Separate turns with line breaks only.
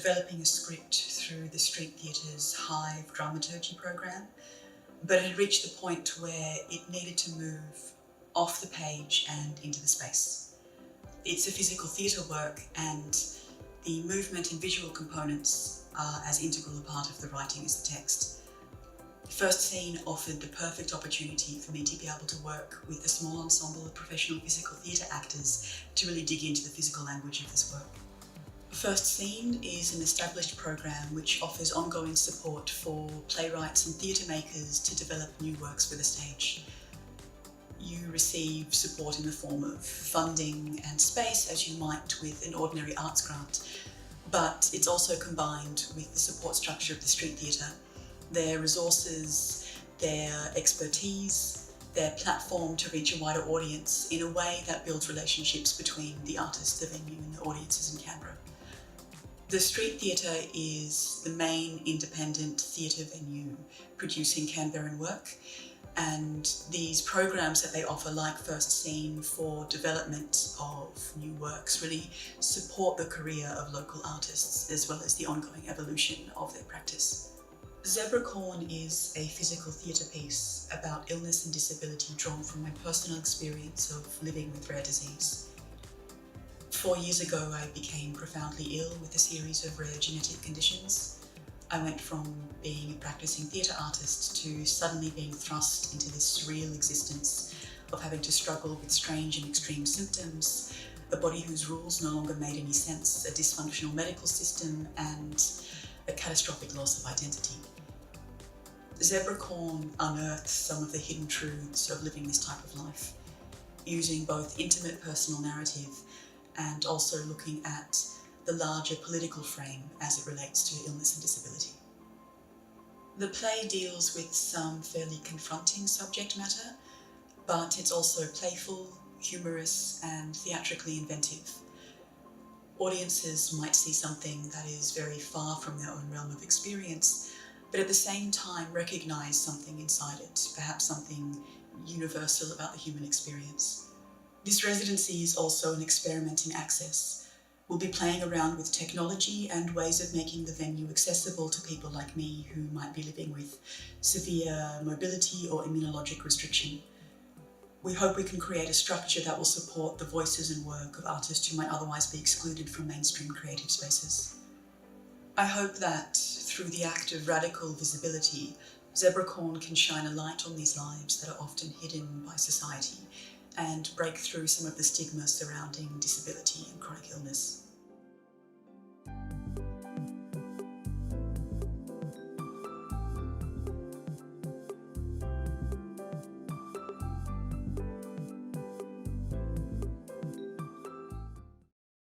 developing a script through the Street Theatre's Hive dramaturgy program, but it had reached the point where it needed to move off the page and into the space. It's a physical theatre work, and the movement and visual components are as integral a part of the writing as the text. First Scene offered the perfect opportunity for me to be able to work with a small ensemble of professional physical theatre actors to really dig into the physical language of this work. First Scene is an established program which offers ongoing support for playwrights and theatre makers to develop new works for the stage. You receive support in the form of funding and space, as you might with an ordinary arts grant, but it's also combined with the support structure of the Street Theatre, their resources, their expertise, their platform to reach a wider audience in a way that builds relationships between the artist, the venue, and the audiences in Canberra. The Street Theatre is the main independent theatre venue producing Canberran work, and these programs that they offer, like First Scene, for development of new works really support the career of local artists as well as the ongoing evolution of their practice. Zebracorn is a physical theatre piece about illness and disability drawn from my personal experience of living with rare disease. 4 years ago, I became profoundly ill with a series of rare genetic conditions. I went from being a practicing theatre artist to suddenly being thrust into this surreal existence of having to struggle with strange and extreme symptoms, a body whose rules no longer made any sense, a dysfunctional medical system, and a catastrophic loss of identity. Zebracorn unearthed some of the hidden truths of living this type of life, using both intimate personal narrative and also looking at the larger political frame as it relates to illness and disability. The play deals with some fairly confronting subject matter, but it's also playful, humorous, and theatrically inventive. Audiences might see something that is very far from their own realm of experience, but at the same time recognise something inside it, perhaps something universal about the human experience. This residency is also an experiment in access. We'll be playing around with technology and ways of making the venue accessible to people like me who might be living with severe mobility or immunologic restriction. We hope we can create a structure that will support the voices and work of artists who might otherwise be excluded from mainstream creative spaces. I hope that through the act of radical visibility, Zebracorn can shine a light on these lives that are often hidden by society and break through some of the stigma surrounding disability and chronic illness.